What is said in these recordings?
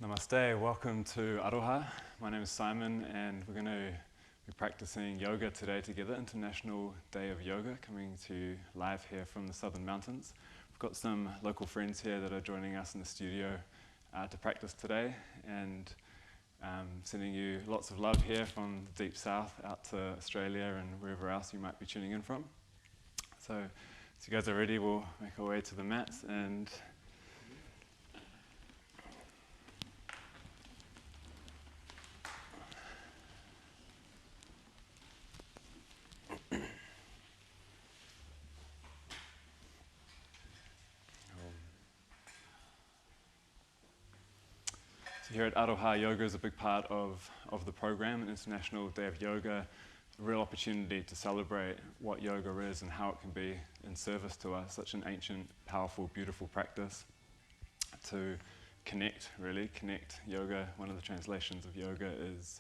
Namaste, welcome to Aro Ha. My name is Simon and we're going to be practicing yoga today together, International Day of Yoga, coming to you live here from the Southern Mountains. We've got some local friends here that are joining us in the studio to practice today, and sending you lots of love here from the deep south out to Australia and wherever else you might be tuning in from. So you guys are ready, we'll make our way to the mats and here at Aro Ha, yoga is a big part of the program, an International Day of Yoga, a real opportunity to celebrate what yoga is and how it can be in service to us, such an ancient, powerful, beautiful practice to connect yoga. One of the translations of yoga is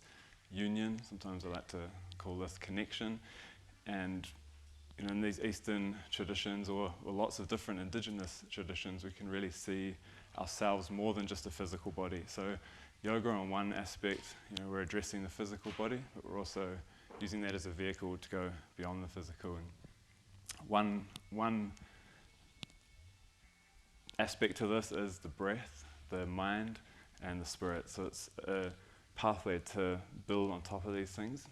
union. Sometimes I like to call this connection. And in these Eastern traditions or lots of different indigenous traditions, we can really see ourselves more than just a physical body. So yoga on one aspect, we're addressing the physical body, but we're also using that as a vehicle to go beyond the physical. And one aspect to this is the breath, the mind, and the spirit. So it's a pathway to build on top of these things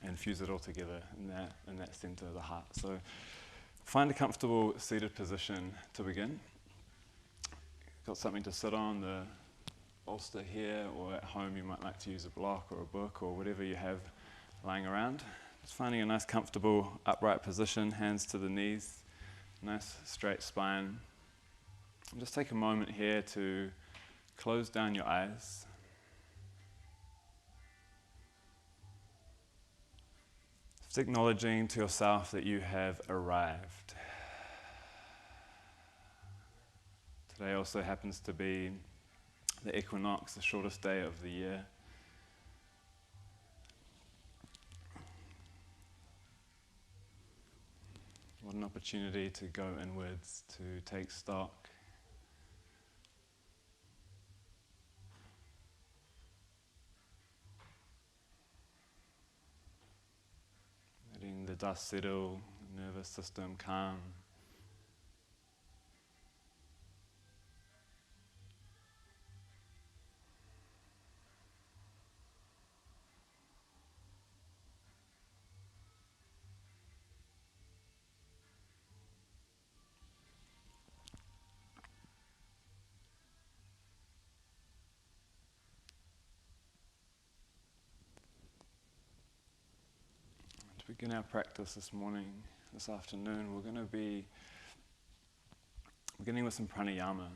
and fuse it all together in that center of the heart. So find a comfortable seated position to begin. Got something to sit on, the bolster here, or at home you might like to use a block or a book or whatever you have lying around. Just finding a nice comfortable upright position, hands to the knees, nice straight spine. And just take a moment here to close down your eyes. Just acknowledging to yourself that you have arrived. Today also happens to be the equinox, the shortest day of the year. What an opportunity to go inwards, to take stock. Letting the dust settle, the nervous system calm. To begin our practice this afternoon, we're going to be beginning with some pranayama.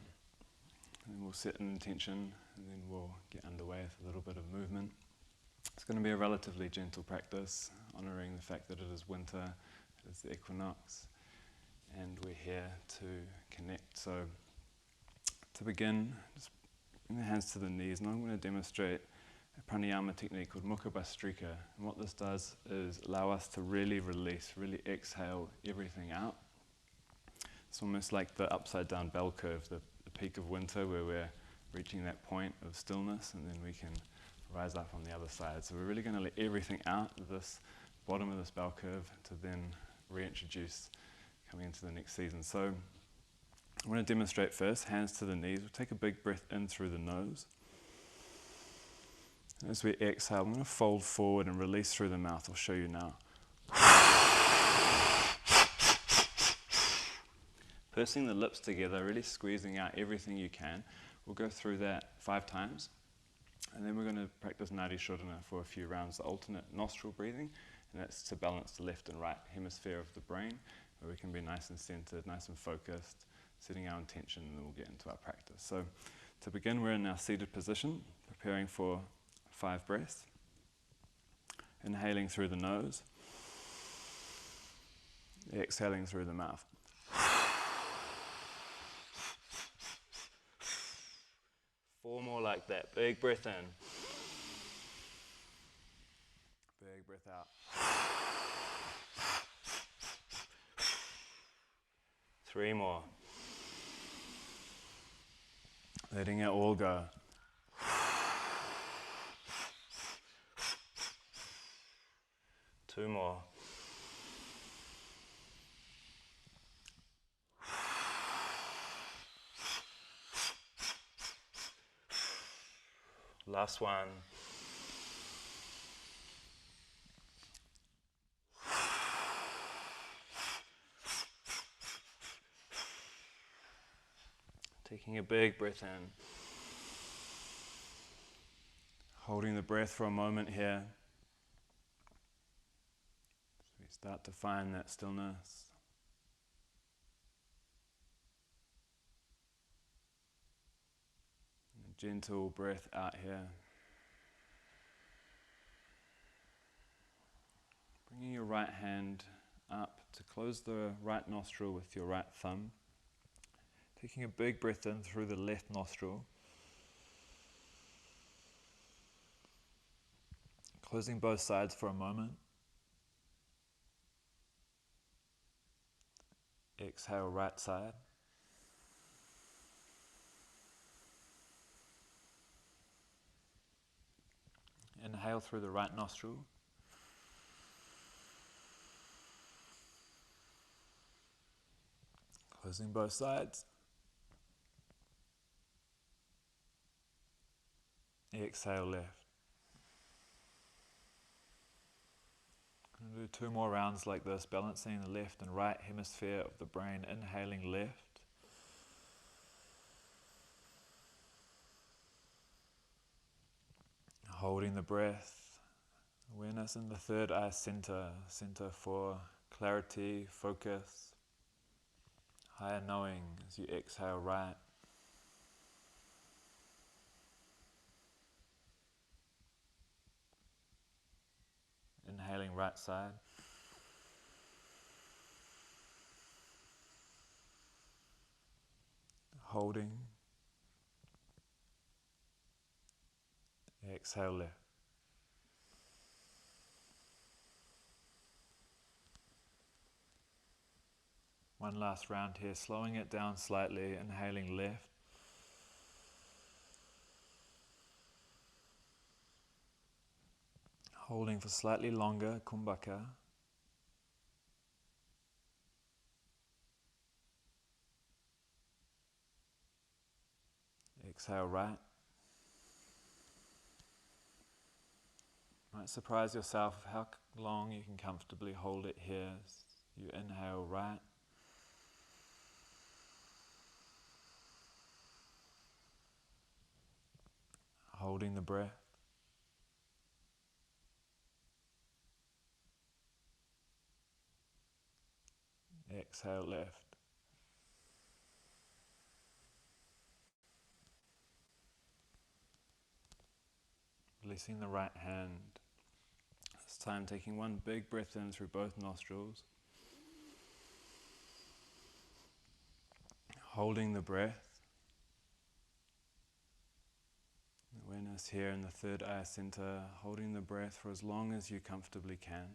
And we'll set an intention and then we'll get underway with a little bit of movement. It's going to be a relatively gentle practice, honouring the fact that it is winter, it is the equinox, and we're here to connect. So to begin, just bring the hands to the knees, and I'm going to demonstrate a pranayama technique called Mukha Bhastrika. And what this does is allow us to really release, really exhale everything out. It's almost like the upside down bell curve, the peak of winter where we're reaching that point of stillness, and then we can rise up on the other side. So we're really going to let everything out of this bottom of this bell curve to then reintroduce coming into the next season. So I'm going to demonstrate first, hands to the knees. We'll take a big breath in through the nose. As we exhale, I'm going to fold forward and release through the mouth. I'll show you now. Pursing the lips together, really squeezing out everything you can. We'll go through that 5 times. And then we're going to practice Nadi Shodhana for a few rounds, the alternate nostril breathing. And that's to balance the left and right hemisphere of the brain, where we can be nice and centered, nice and focused, setting our intention, and then we'll get into our practice. So to begin, we're in our seated position, preparing for 5 breaths. Inhaling through the nose. Exhaling through the mouth. Four more like that. Big breath in. Big breath out. 3 more. Letting it all go. 2 more. Last one. Taking a big breath in. Holding the breath for a moment here. So we start to find that stillness. And a gentle breath out here. Bringing your right hand up to close the right nostril with your right thumb. Taking a big breath in through the left nostril. Closing both sides for a moment. Exhale, right side. Inhale through the right nostril. Closing both sides. Exhale, left. Going to do 2 more rounds like this, balancing the left and right hemisphere of the brain. Inhaling left. Holding the breath. Awareness in the third eye center. Center for clarity, focus. Higher knowing as you exhale right. Inhaling right side. Holding. Exhale left. One last round here, slowing it down slightly, inhaling left. Holding for slightly longer, kumbhaka. Exhale right. Might surprise yourself of how long you can comfortably hold it here. You inhale right. Holding the breath. Exhale left. Releasing the right hand. This time taking one big breath in through both nostrils. Holding the breath. Awareness here in the third eye center, holding the breath for as long as you comfortably can.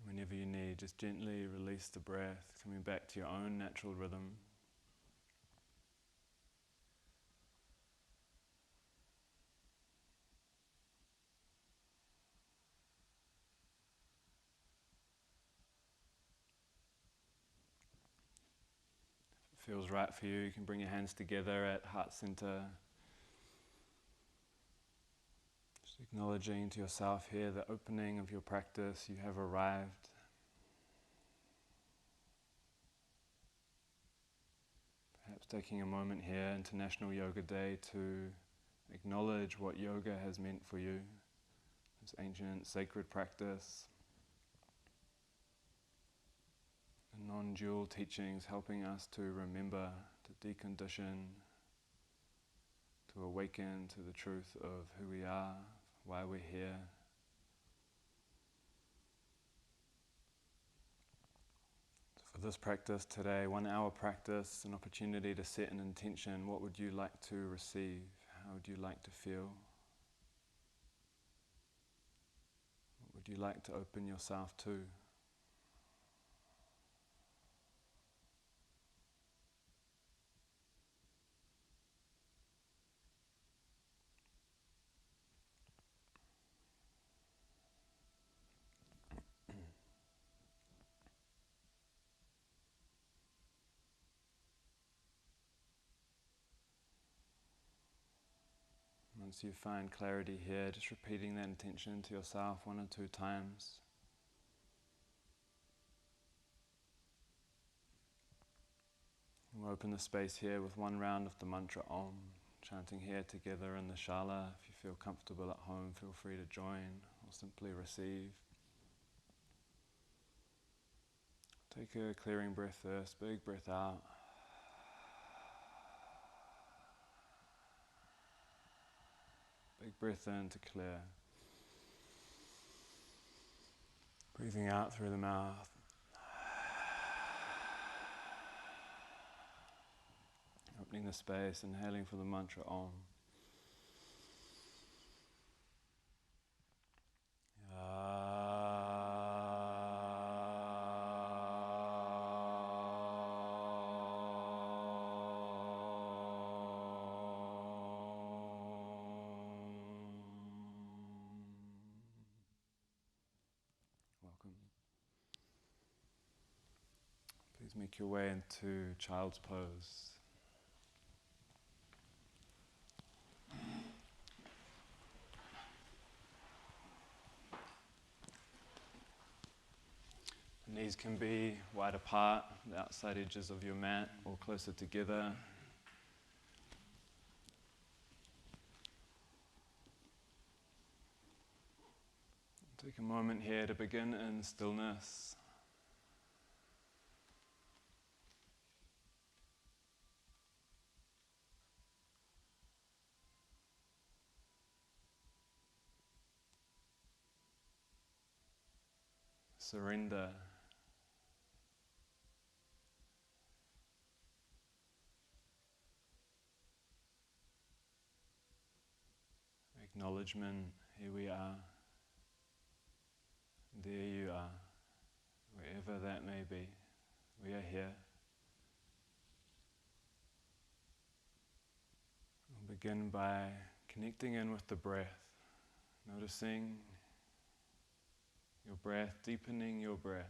Whenever you need, just gently release the breath, coming back to your own natural rhythm. If it feels right for you, you can bring your hands together at heart center. Just acknowledging to yourself here the opening of your practice, you have arrived. Perhaps taking a moment here, International Yoga Day, to acknowledge what yoga has meant for you, this ancient sacred practice, the non-dual teachings helping us to remember, to decondition, to awaken to the truth of who we are, why we're here. For this practice today, 1 hour practice, an opportunity to set an intention. What would you like to receive? How would you like to feel? What would you like to open yourself to? Once you find clarity here, just repeating that intention to yourself 1 or 2 times. We'll open the space here with 1 round of the mantra Om, chanting here together in the Shala. If you feel comfortable at home, feel free to join or simply receive. Take a clearing breath first, big breath out. Big breath in to clear. Breathing out through the mouth. Opening the space, inhaling for the mantra Om. Welcome. Please make your way into child's pose. The knees can be wide apart, the outside edges of your mat, or closer together. Take a moment here to begin in stillness. Surrender. Acknowledgement, here we are. There you are, wherever that may be, we are here. We'll begin by connecting in with the breath, noticing your breath, deepening your breath.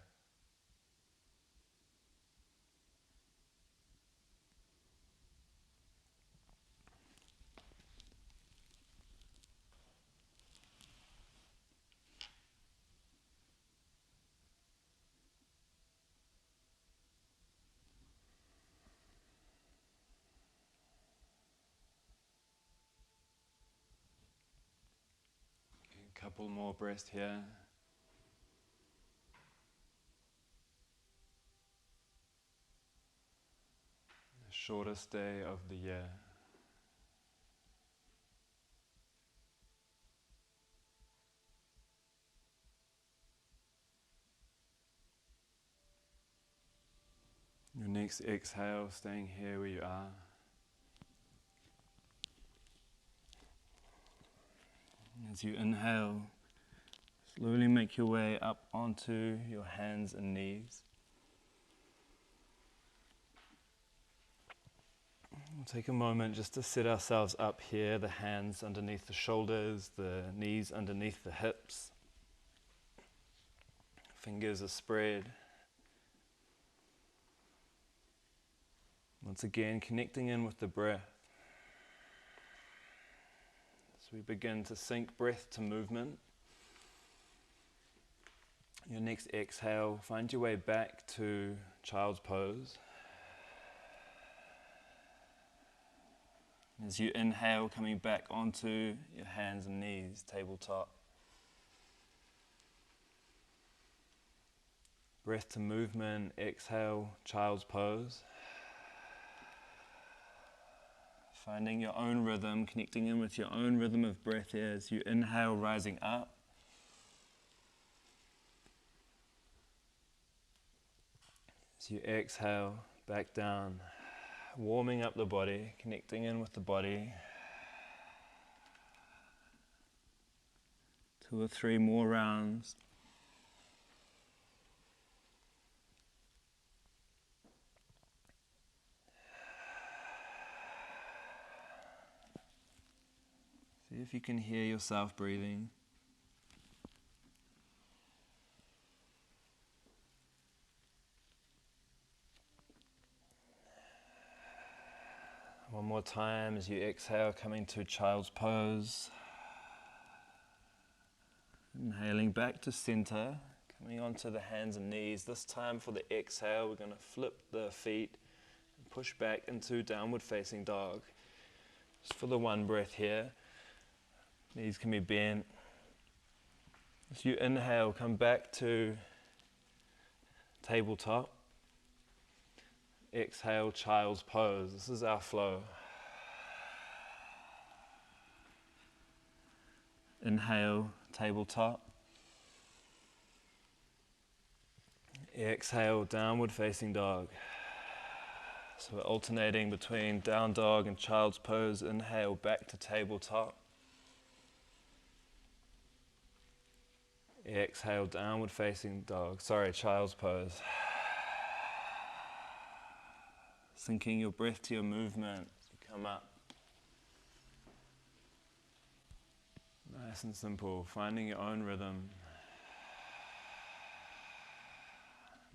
A couple more breaths here. The shortest day of the year. Your next exhale, staying here where you are. As you inhale, slowly make your way up onto your hands and knees. We'll take a moment just to sit ourselves up here, the hands underneath the shoulders, the knees underneath the hips. Fingers are spread. Once again, connecting in with the breath. As we begin to sync breath to movement. Your next exhale, find your way back to child's pose. As you inhale, coming back onto your hands and knees, tabletop. Breath to movement, exhale, child's pose. Finding your own rhythm, connecting in with your own rhythm of breath here as you inhale, rising up. As you exhale, back down, warming up the body, connecting in with the body. 2 or 3 more rounds. See if you can hear yourself breathing. One more time as you exhale, coming to child's pose. Inhaling back to center, coming onto the hands and knees. This time for the exhale, we're going to flip the feet and push back into downward facing dog. Just for the one breath here. Knees can be bent. As you inhale, come back to tabletop. Exhale, child's pose. This is our flow. Inhale, tabletop. Exhale, downward facing dog. So we're alternating between down dog and child's pose. Inhale, back to tabletop. Exhale, downward facing dog. Child's pose. Syncing your breath to your movement as you come up. Nice and simple, finding your own rhythm.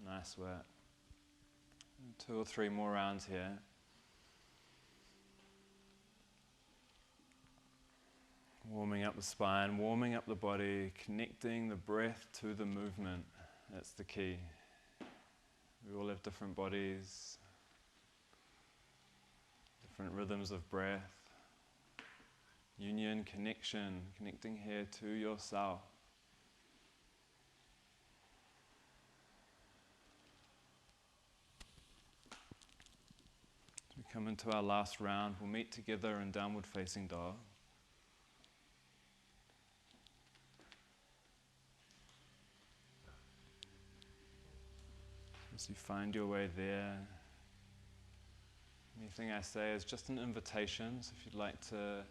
Nice work. 2 or 3 more rounds here. Warming up the spine, warming up the body, connecting the breath to the movement. That's the key. We all have different bodies, different rhythms of breath. Union, connection, connecting here to yourself. As we come into our last round, we'll meet together in downward facing dog. As you find your way there, anything I say is just an invitation, so if you'd like to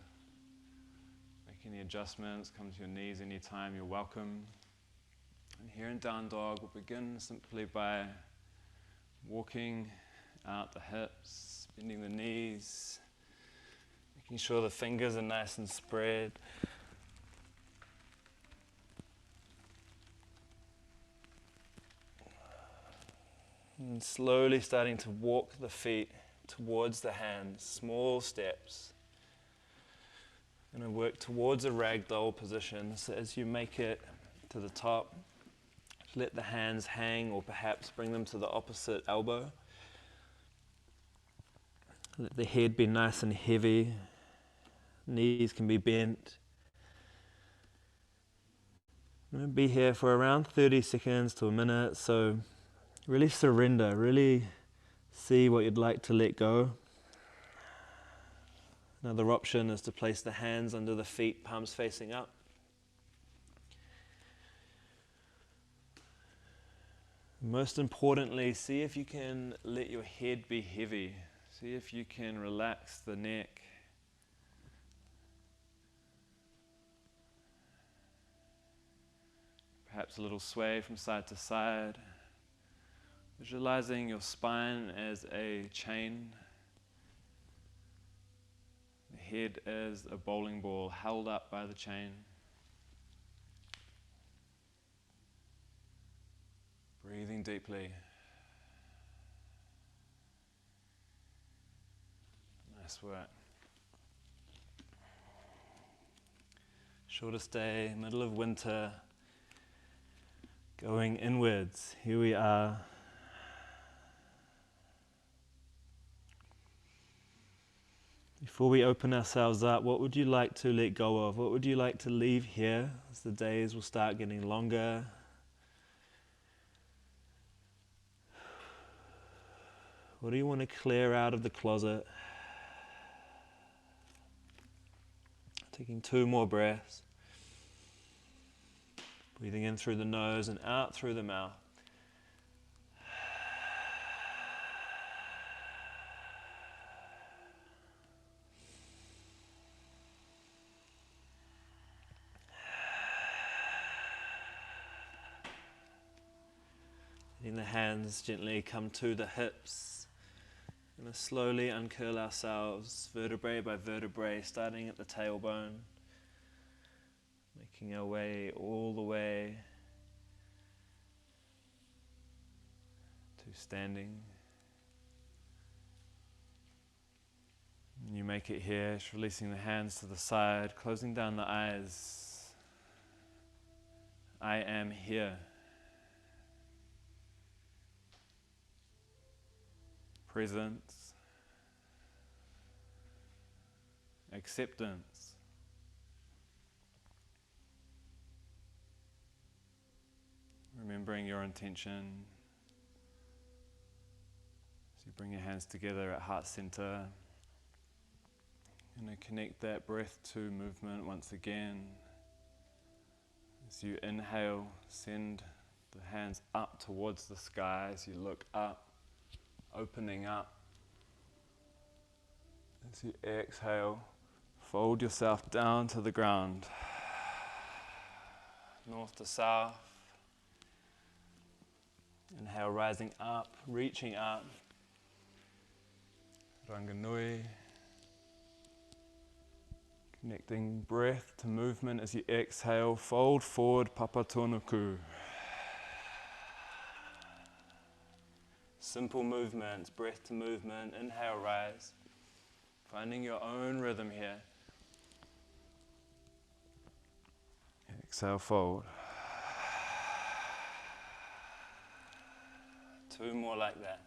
make any adjustments, come to your knees anytime, you're welcome. And here in down dog, we'll begin simply by walking out the hips, bending the knees, making sure the fingers are nice and spread. And slowly starting to walk the feet towards the hands, small steps. Going to work towards a ragdoll position. So as you make it to the top, let the hands hang or perhaps bring them to the opposite elbow. Let the head be nice and heavy. Knees can be bent. I'm going to be here for around 30 seconds to a minute, so really surrender, really see what you'd like to let go. Another option is to place the hands under the feet, palms facing up. Most importantly, see if you can let your head be heavy. See if you can relax the neck. Perhaps a little sway from side to side. Visualizing your spine as a chain. The head as a bowling ball held up by the chain. Breathing deeply. Nice work. Shortest day, middle of winter. Going inwards. Here we are. Before we open ourselves up, what would you like to let go of? What would you like to leave here as the days will start getting longer? What do you want to clear out of the closet? Taking 2 more breaths. Breathing in through the nose and out through the mouth. Letting the hands gently come to the hips. We're going to slowly uncurl ourselves, vertebrae by vertebrae, starting at the tailbone. Making our way all the way to standing. make it here. Just releasing the hands to the side, closing down the eyes. I am here. Presence. Acceptance. Remembering your intention. So you bring your hands together at heart center. And connect that breath to movement once again. As you inhale, send the hands up towards the sky as you look up, opening up. As you exhale, fold yourself down to the ground. North to south. Inhale, rising up, reaching up. Ranganui. Connecting breath to movement as you exhale, fold forward, Papatonuku. Simple movements, breath to movement, inhale, rise. Finding your own rhythm here. Exhale, fold. 2 more like that.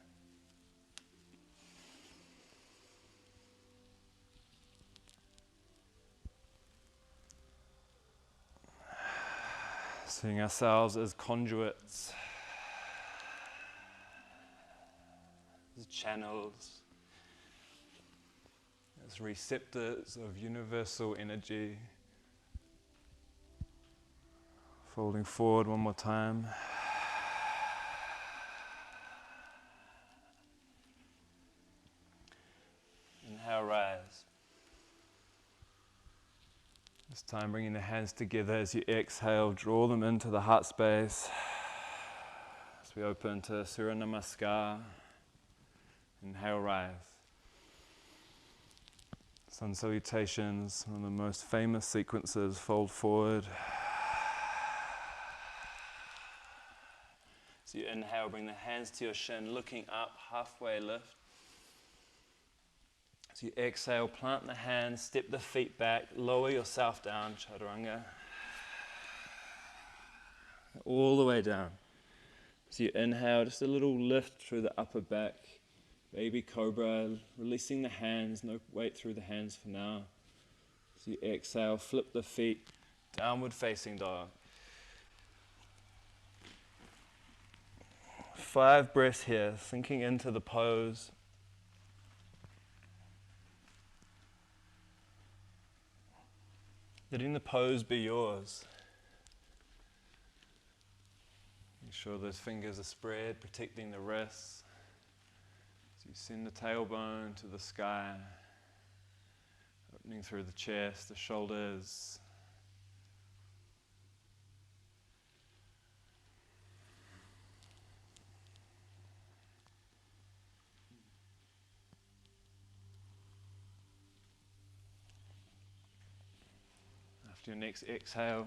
Seeing ourselves as conduits, as channels, as receptors of universal energy. Folding forward one more time. Inhale, rise. This time bringing the hands together as you exhale, draw them into the heart space. As we open to Surya Namaskar, inhale, rise. Sun salutations, one of the most famous sequences, fold forward. So you inhale, bring the hands to your shin, looking up, halfway lift. So you exhale, plant the hands, step the feet back, lower yourself down, chaturanga. All the way down. So you inhale, just a little lift through the upper back. Baby cobra, releasing the hands, no weight through the hands for now. So you exhale, flip the feet, downward facing dog. 5 breaths here, sinking into the pose. Letting the pose be yours. Make sure those fingers are spread, protecting the wrists. So you send the tailbone to the sky, opening through the chest, the shoulders. After your next exhale,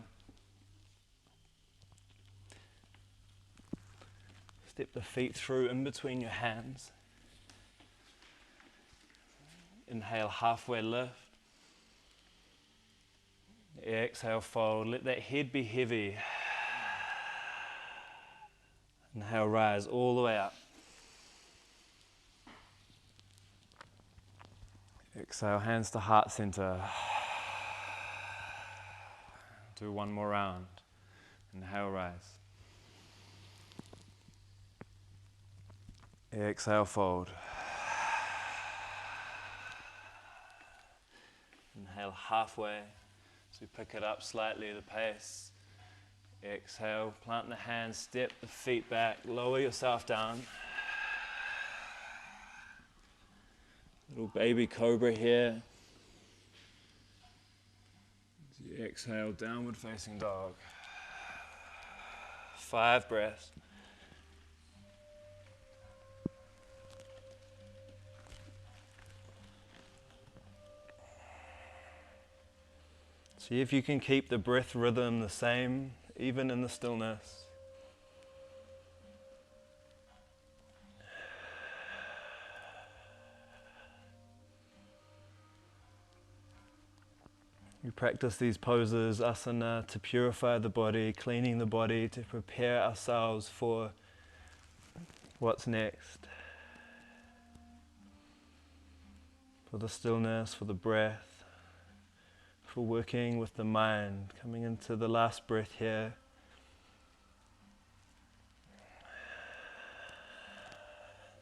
step the feet through in between your hands. Inhale, halfway lift. Exhale, fold. Let that head be heavy. Inhale, rise all the way up. Exhale, hands to heart center. Do one more round. Inhale, rise. Exhale, fold. Inhale, halfway. So we pick it up slightly, the pace. Exhale, plant the hands, step the feet back, lower yourself down. Little baby cobra here. As you exhale, downward facing dog. 5 breaths. See if you can keep the breath rhythm the same, even in the stillness. We practice these poses, asana, to purify the body, cleaning the body, to prepare ourselves for what's next. For the stillness, for the breath, for working with the mind, coming into the last breath here.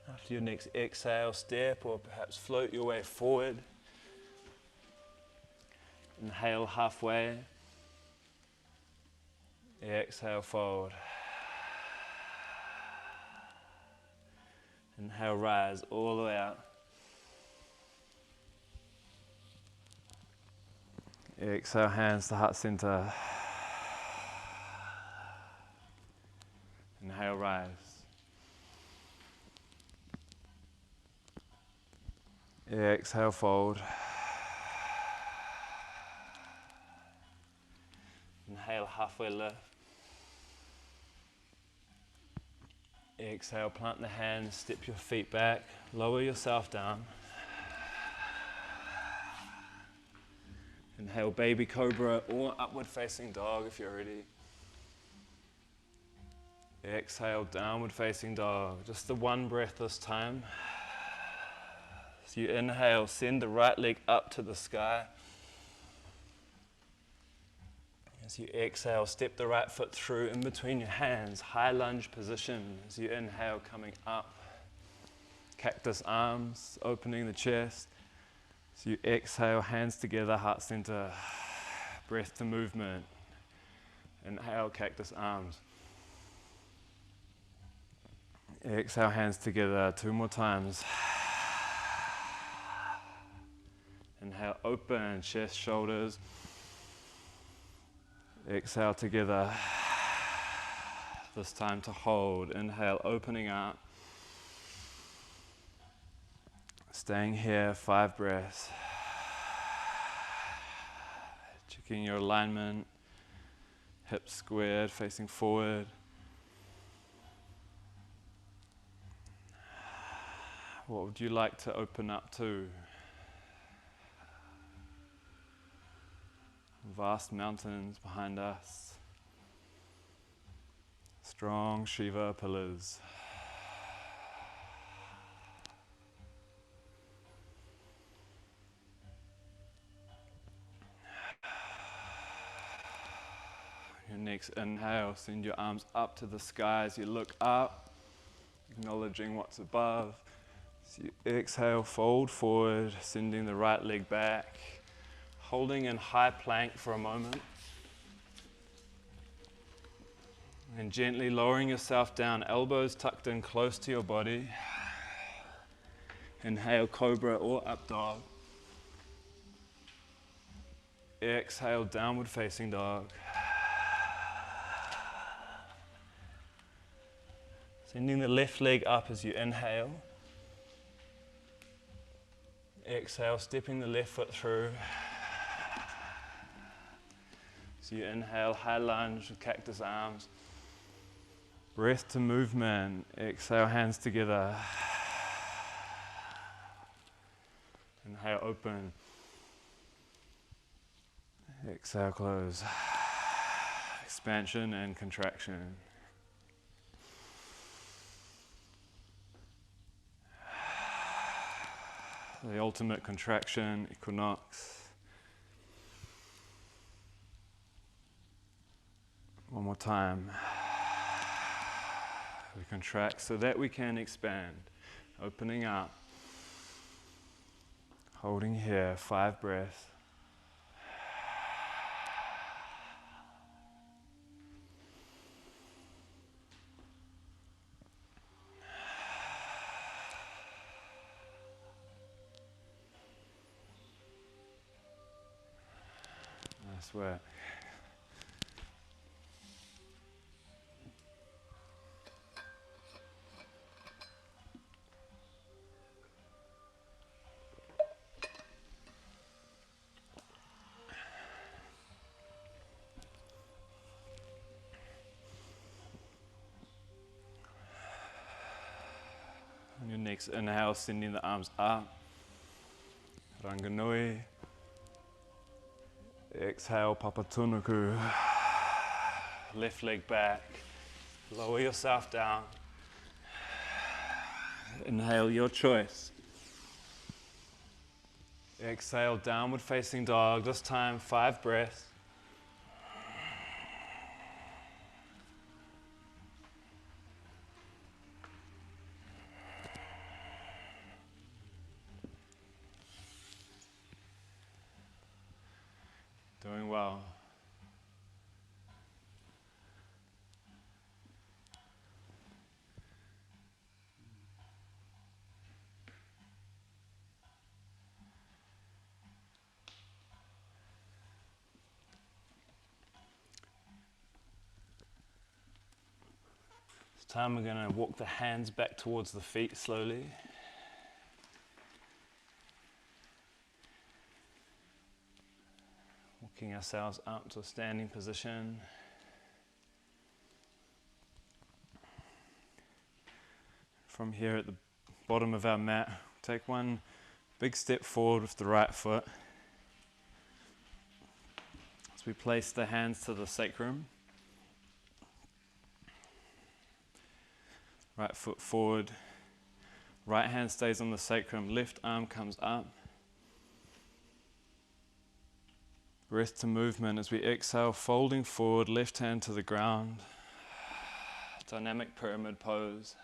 After your next exhale, step or perhaps float your way forward. Inhale halfway. Exhale, fold. Inhale, rise all the way out. Exhale, hands to heart center. Inhale, rise. Exhale, fold. Inhale, halfway lift. Exhale, plant the hands, step your feet back, lower yourself down. Inhale, baby cobra or upward facing dog if you're ready. Exhale, downward facing dog. Just the one breath this time. So you inhale, send the right leg up to the sky. As you exhale, step the right foot through in between your hands, high lunge position. As you inhale, coming up. Cactus arms, opening the chest. So you exhale, hands together, heart center, breath to movement. Inhale, cactus arms. Exhale, hands together, 2 more times. Inhale, open, chest, shoulders. Exhale together. This time to hold. Inhale, opening up. Staying here, 5 breaths. Checking your alignment. Hips squared, facing forward. What would you like to open up to? Vast mountains behind us. Strong Shiva pillars. Your next inhale, send your arms up to the sky as you look up, acknowledging what's above. As you exhale, fold forward, sending the right leg back. Holding in high plank for a moment. And gently lowering yourself down, elbows tucked in close to your body. Inhale, cobra or up dog. Exhale, downward facing dog. Sending the left leg up as you inhale. Exhale, stepping the left foot through. So you inhale, high lunge with cactus arms. Breath to movement. Exhale, hands together. Inhale, open. Exhale, close. Expansion and contraction. The ultimate contraction, equinox. One more time. We contract so that we can expand. Opening up. Holding here, 5 breaths. Nice work. On your next inhale, sending the arms up. Ranganui. Exhale, Papatunuku. Left leg back. Lower yourself down. Inhale, your choice. Exhale, downward facing dog. This time, 5 breaths. Doing well. This time we're going to walk the hands back towards the feet slowly. Walking ourselves up to a standing position. From here at the bottom of our mat, take one big step forward with the right foot. As we place the hands to the sacrum. Right foot forward. Right hand stays on the sacrum, left arm comes up. Breath to movement as we exhale, folding forward, left hand to the ground. Dynamic pyramid pose.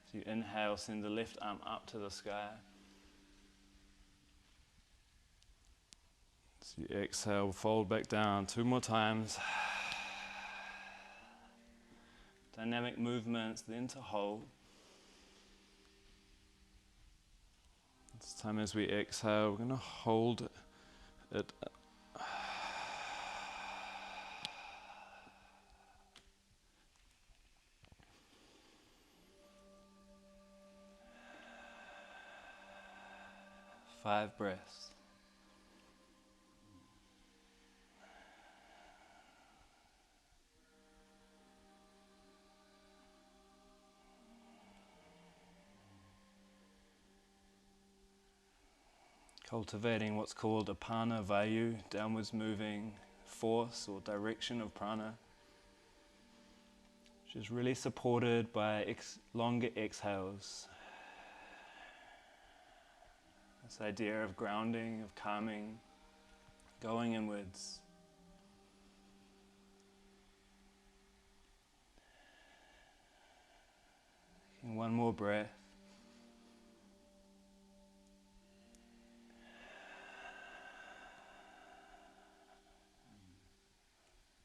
As you inhale, send the left arm up to the sky. As you exhale, fold back down 2 more times. Dynamic movements, then to hold. This time as we exhale, we're going to hold it. Five breaths. Cultivating what's called a prana vayu, downwards moving force or direction of prana, which is really supported by longer exhales. This idea of grounding, of calming, going inwards. Taking one more breath.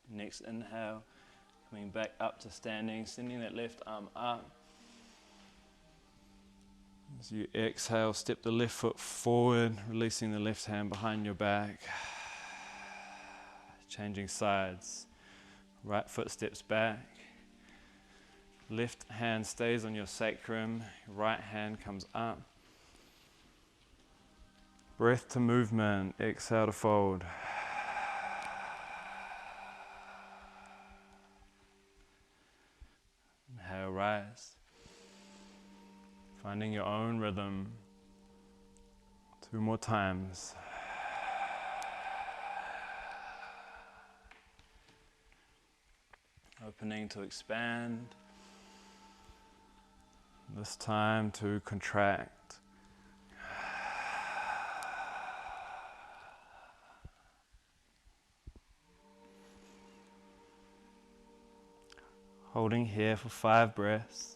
Next inhale, coming back up to standing, sending that left arm up. As you exhale, step the left foot forward, releasing the left hand behind your back. Changing sides. Right foot steps back. Left hand stays on your sacrum, right hand comes up. Breath to movement, exhale to fold. Inhale, rise. Finding your own rhythm. 2 more times. Opening to expand. This time to contract. Holding here for 5 breaths.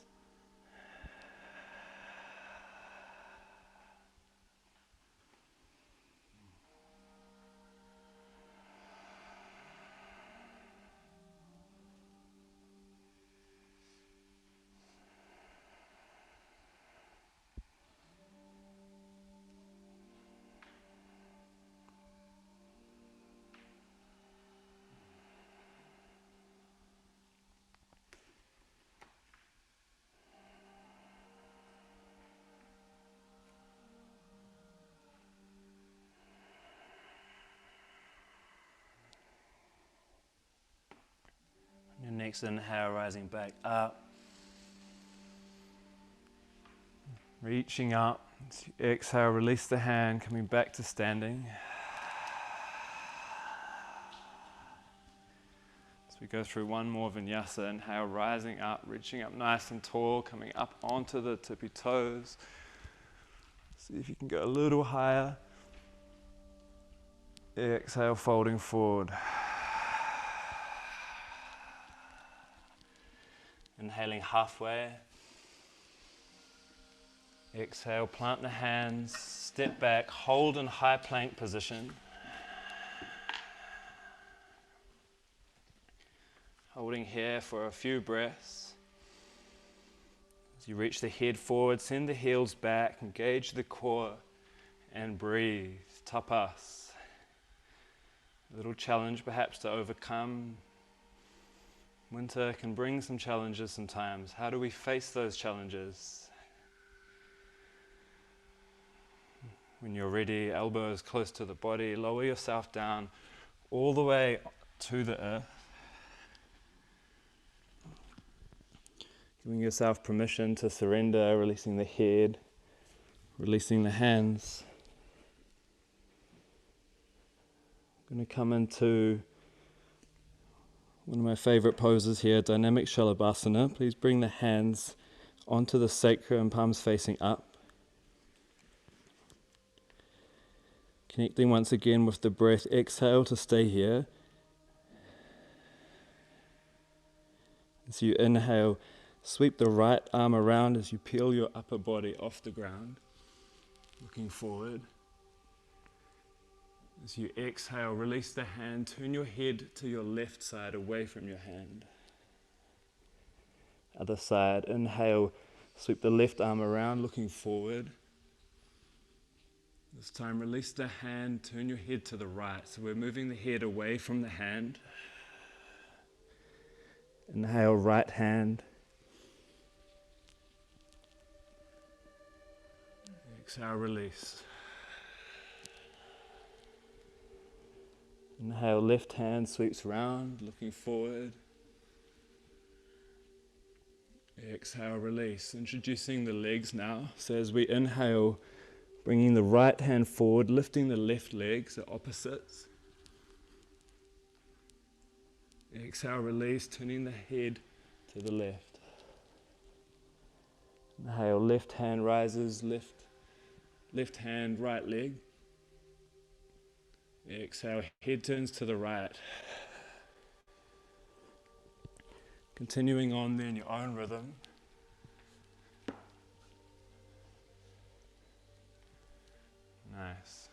Your next inhale, rising back up. Reaching up. Exhale, release the hand, coming back to standing. we go through one more vinyasa, inhale, rising up, reaching up nice and tall, coming up onto the tippy toes. See if you can go a little higher. Exhale, folding forward. Inhaling halfway. Exhale, plant the hands, step back, hold in high plank position. Holding here for a few breaths. As you reach the head forward, send the heels back, engage the core, and breathe. Tapas. A little challenge perhaps to overcome. Winter can bring some challenges sometimes. How do we face those challenges? When you're ready, elbows close to the body, lower yourself down all the way to the earth. Giving yourself permission to surrender, releasing the head, releasing the hands. I'm going to come into one of my favorite poses here, dynamic Shalabhasana. Please bring the hands onto the sacrum, palms facing up. Connecting once again with the breath, exhale to stay here. As you inhale, sweep the right arm around as you peel your upper body off the ground, looking forward. As you exhale, release the hand, turn your head to your left side away from your hand. Other side, inhale, sweep the left arm around, looking forward. This time, release the hand, turn your head to the right. So we're moving the head away from the hand. Inhale, right hand. Exhale, release. Inhale, left hand sweeps round, looking forward. Exhale, release. Introducing the legs now. So as we inhale, bringing the right hand forward, lifting the left leg, so opposites. Exhale, release, turning the head to the left. Inhale, left hand rises, left hand, right leg. Exhale, head turns to the right. Continuing on then your own rhythm. Nice.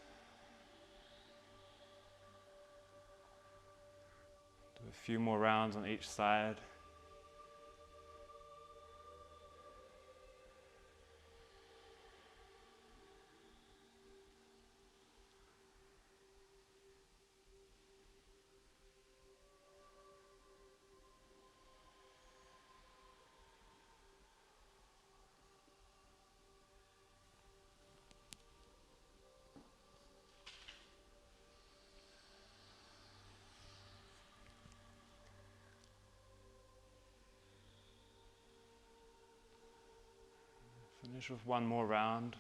Do a few more rounds on each side. Finish with one more round.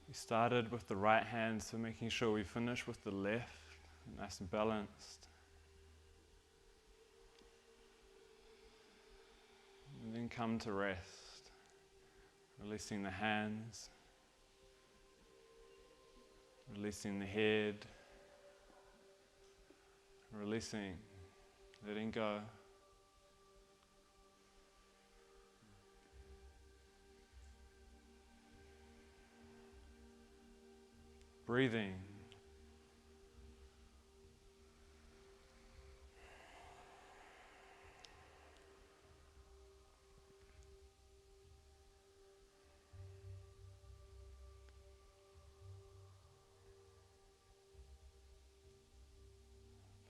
We started with the right hand, so making sure we finish with the left, nice and balanced. And then come to rest, releasing the hands, releasing the head, releasing, letting go. Breathing.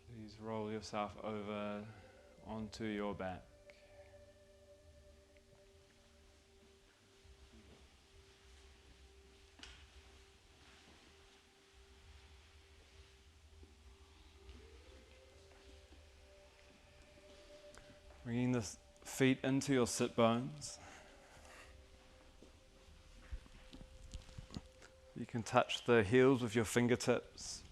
Please roll yourself over onto your back. Bringing the feet into your sit bones. You can touch the heels with your fingertips.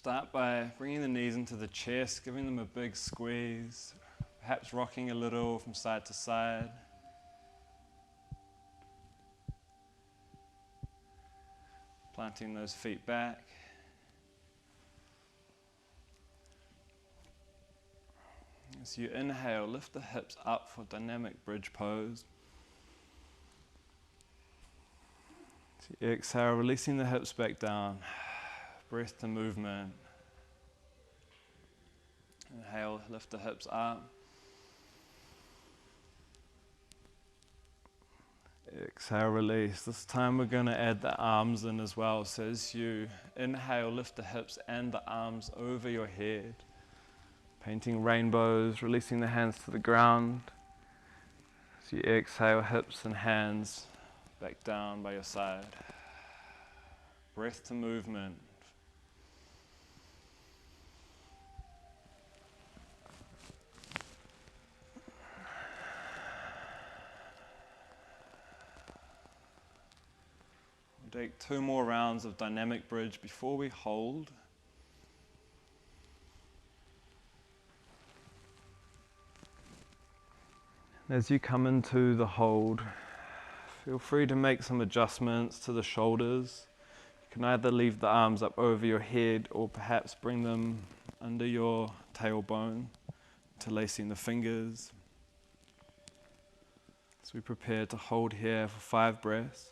Start by bringing the knees into the chest, giving them a big squeeze, perhaps rocking a little from side to side. Planting those feet back. As you inhale, lift the hips up for dynamic bridge pose. As you exhale, releasing the hips back down. Breath to movement. Inhale, lift the hips up. Exhale, release. This time we're going to add the arms in as well. So as you inhale, lift the hips and the arms over your head. Painting rainbows, releasing the hands to the ground. As you exhale, hips and hands back down by your side. Breath to movement. We'll take 2 more rounds of dynamic bridge before we hold. As you come into the hold, feel free to make some adjustments to the shoulders. You can either leave the arms up over your head or perhaps bring them under your tailbone, interlacing the fingers. As we prepare to hold here for 5 breaths.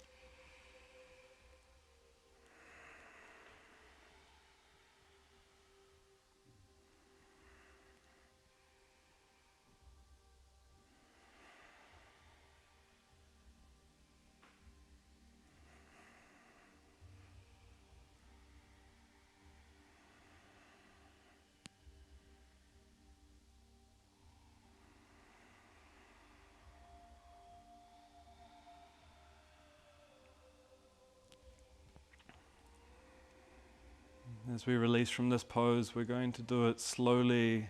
As we release from this pose, we're going to do it slowly,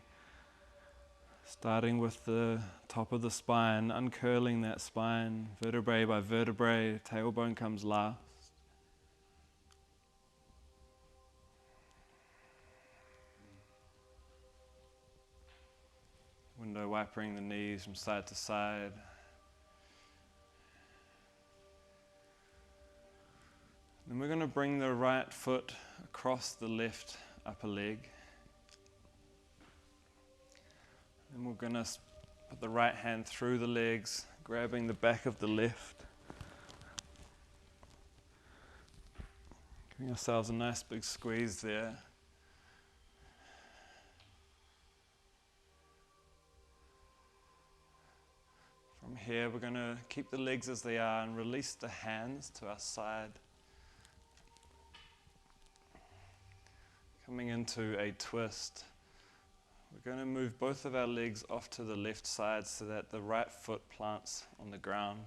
starting with the top of the spine, uncurling that spine, vertebrae by vertebrae, tailbone comes last. Window wipering the knees from side to side. Then we're going to bring the right foot across the left upper leg. And we're going to put the right hand through the legs, grabbing the back of the left. Giving ourselves a nice big squeeze there. From here, we're going to keep the legs as they are and release the hands to our side. Coming into a twist. We're going to move both of our legs off to the left side so that the right foot plants on the ground.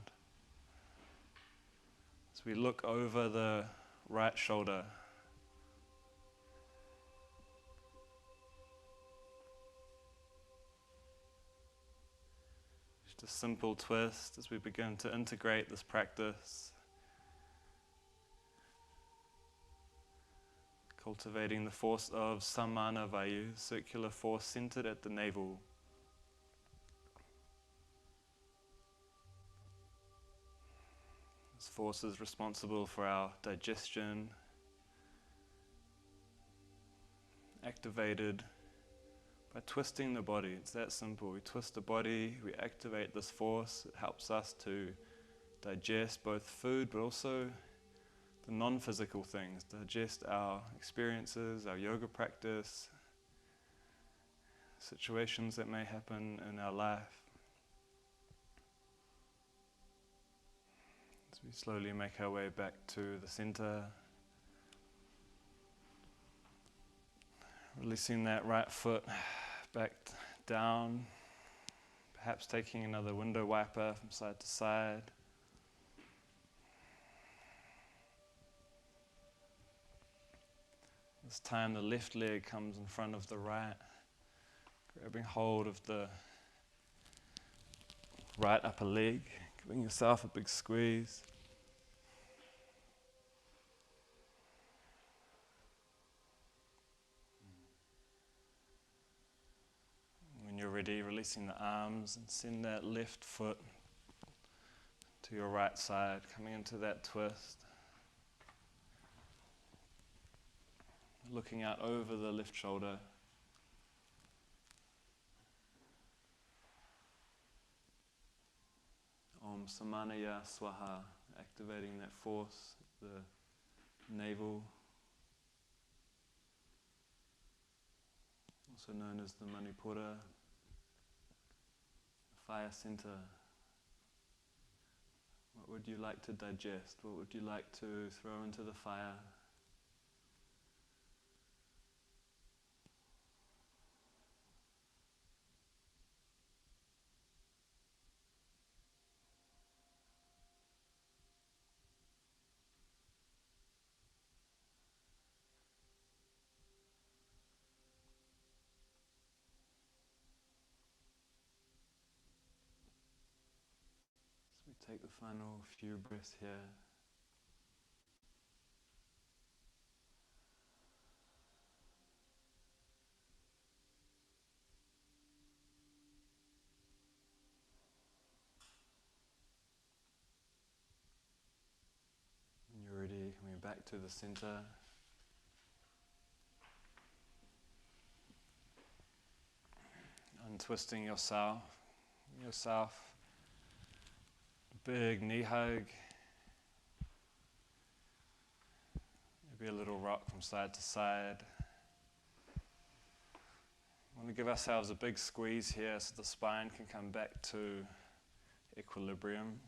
As we look over the right shoulder. Just a simple twist as we begin to integrate this practice. Cultivating the force of Samana Vayu, circular force centered at the navel. This force is responsible for our digestion, activated by twisting the body. It's that simple. We twist the body, we activate this force. It helps us to digest both food but also the non-physical things, digest our experiences, our yoga practice, situations that may happen in our life. As we slowly make our way back to the center, releasing that right foot back down, perhaps taking another window wiper from side to side. This time the left leg comes in front of the right, grabbing hold of the right upper leg, giving yourself a big squeeze. ready, releasing the arms, and send that left foot to your right side, coming into that twist. Looking out over the left shoulder. Om Samanaya Swaha, activating that force, the navel, also known as the Manipura, the fire center. What would you like to digest? What would you like to throw into the fire? So we take the final few breaths here. When you're ready, coming back to the center. Untwisting yourself. Big knee hug. Maybe a little rock from side to side. We want to give ourselves a big squeeze here so the spine can come back to equilibrium.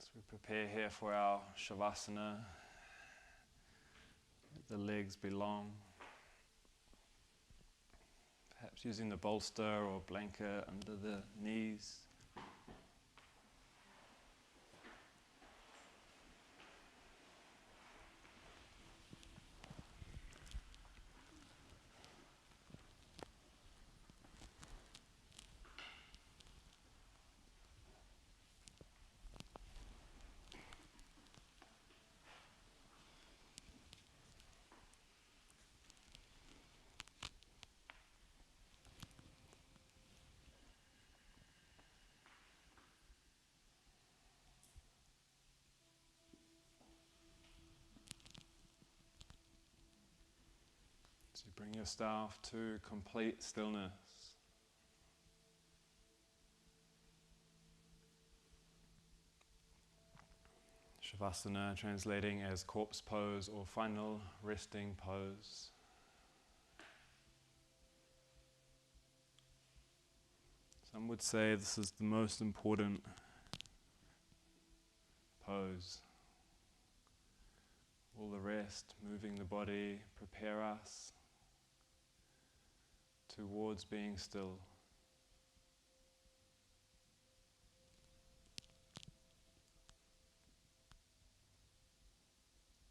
As we prepare here for our Shavasana, let the legs be long. Perhaps using the bolster or blanket under the knees. So you bring yourself to complete stillness. Shavasana translating as corpse pose or final resting pose. Some would say this is the most important pose. All the rest, moving the body, prepare us towards being still.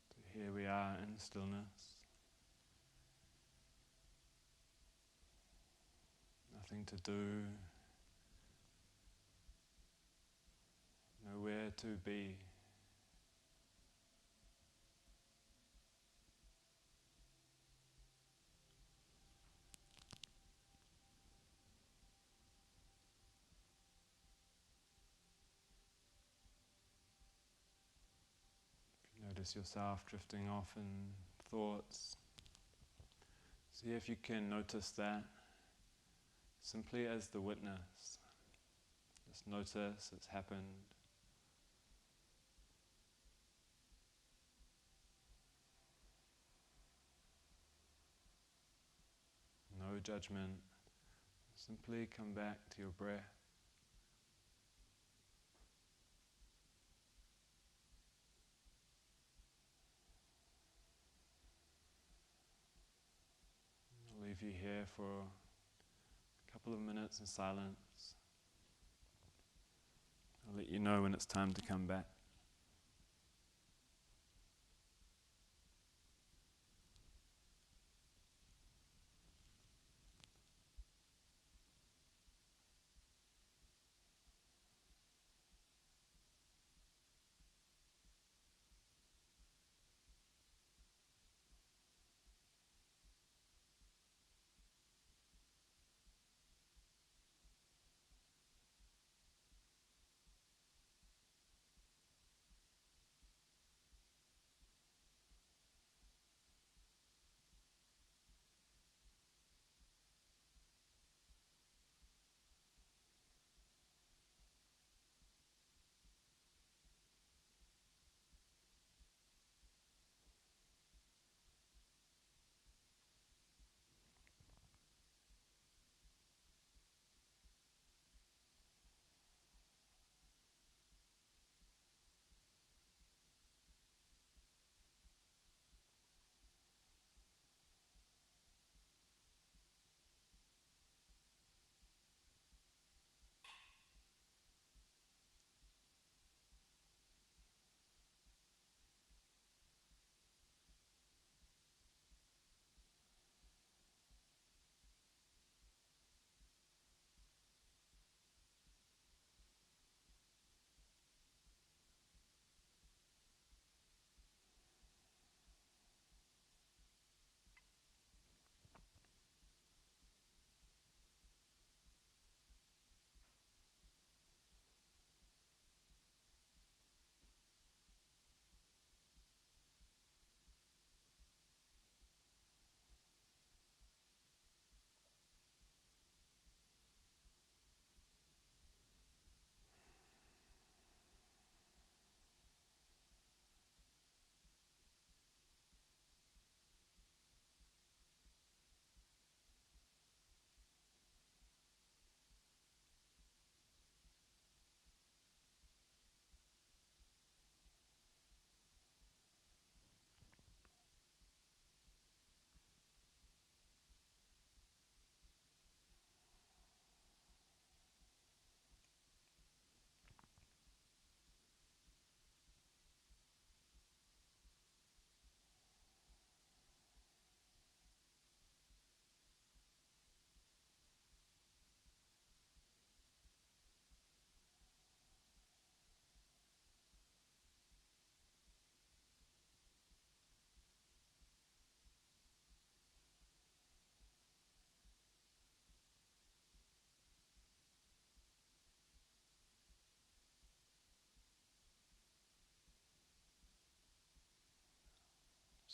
So here we are in stillness. Nothing to do. Nowhere to be. Notice yourself drifting off in thoughts. See if you can notice that simply as the witness. Just notice it's happened. No judgment. Simply come back to your breath. I'll leave you here for a couple of minutes in silence. I'll let you know when it's time to come back.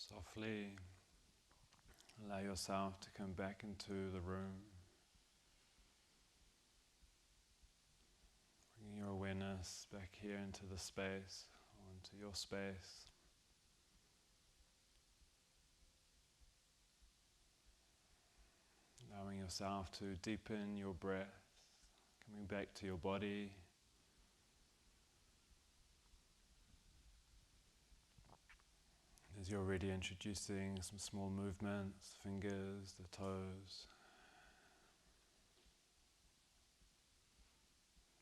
Softly allow yourself to come back into the room. Bringing your awareness back here into the space, or into your space. Allowing yourself to deepen your breath, coming back to your body. As you're already introducing some small movements, fingers, the toes.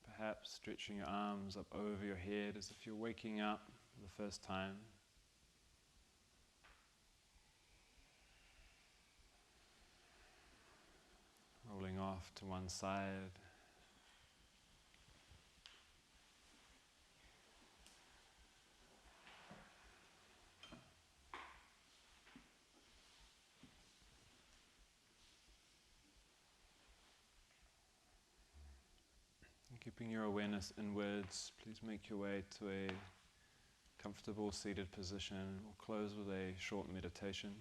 Perhaps stretching your arms up over your head as if you're waking up for the first time. Rolling off to one side. Keeping your awareness inwards, please make your way to a comfortable seated position. We'll close with a short meditation.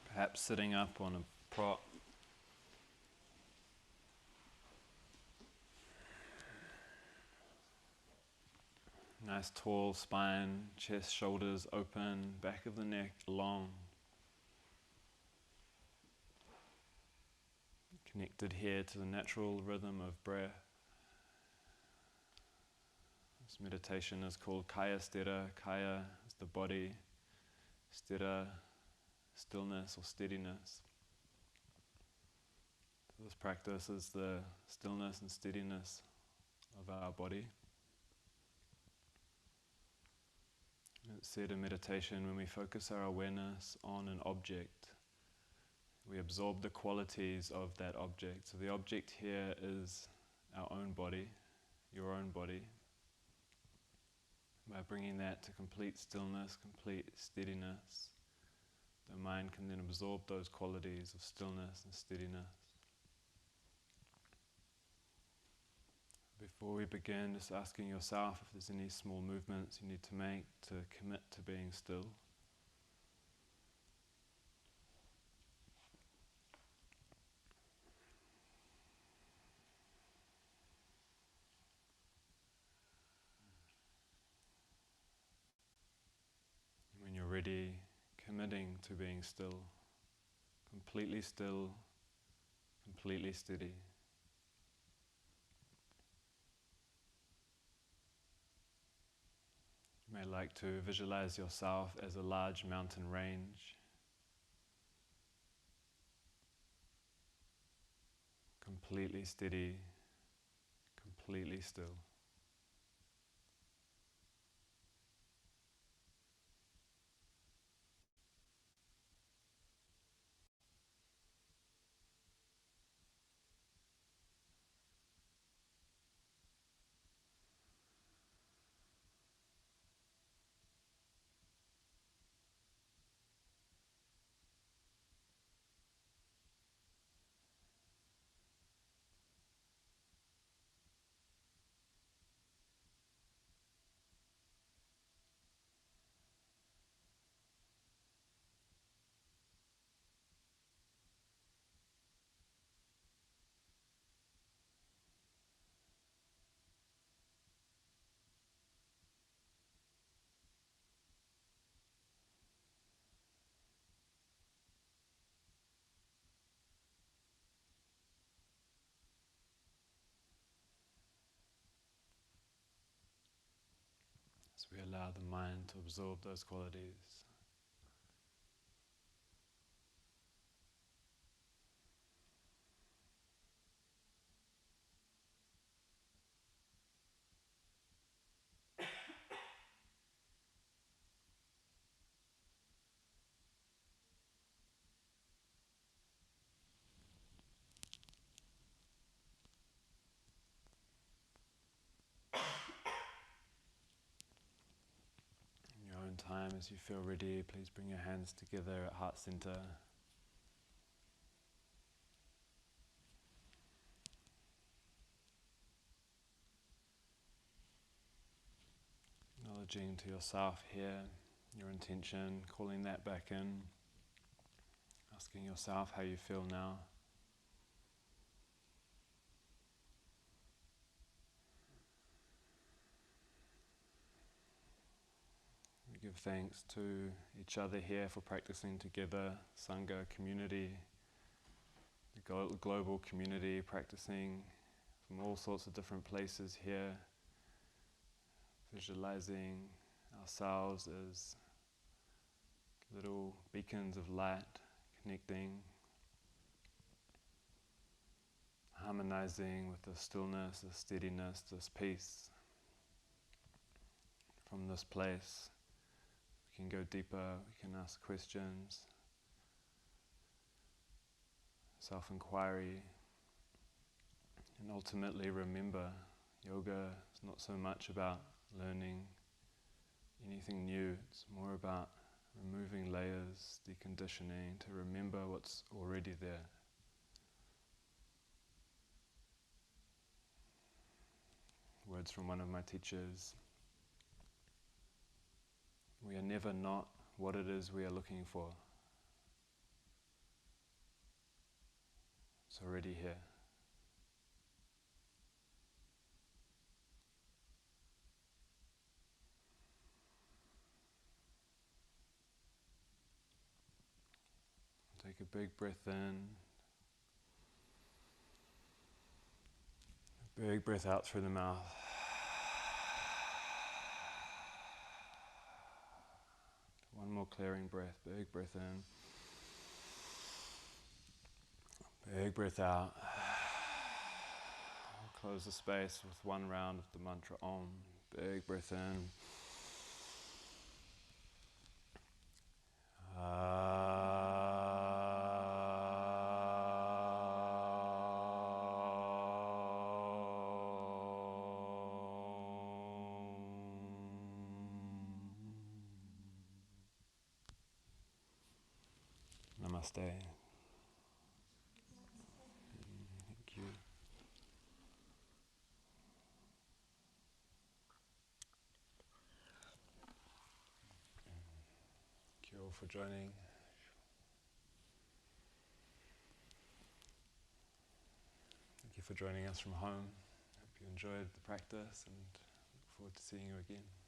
Perhaps sitting up on a prop. Nice tall spine, chest, shoulders open, back of the neck long. Connected here to the natural rhythm of breath. This meditation is called Kaya Sthira. Kaya is the body, Sthira, stillness or steadiness. So this practice is the stillness and steadiness of our body. It's said in meditation, when we focus our awareness on an object, we absorb the qualities of that object. So the object here is our own body, your own body. By bringing that to complete stillness, complete steadiness, the mind can then absorb those qualities of stillness and steadiness. Before we begin, just asking yourself if there's any small movements you need to make to commit to being still. When you're ready, committing to being still, completely steady. You may like to visualize yourself as a large mountain range, completely steady, completely still. As we allow the mind to absorb those qualities. In your own time, as you feel ready, please bring your hands together at heart center. Acknowledging to yourself here your intention, calling that back in, asking yourself how you feel now. We give thanks to each other here for practicing together, Sangha community, the global community practicing from all sorts of different places here, visualizing ourselves as little beacons of light connecting, harmonizing with the stillness, the steadiness, this peace. From this place, we can go deeper, we can ask questions, self-inquiry, and ultimately remember, yoga is not so much about learning anything new, it's more about removing layers, deconditioning, to remember what's already there. Words from one of my teachers: we are never not what it is we are looking for. It's already here. Take a big breath in, a big breath out through the mouth. One more clearing breath, big breath in, big breath out. Close the space with one round of the mantra Om. Big breath in. Namaste. Thank you. Thank you all for joining. Thank you for joining us from home. Hope you enjoyed the practice and look forward to seeing you again.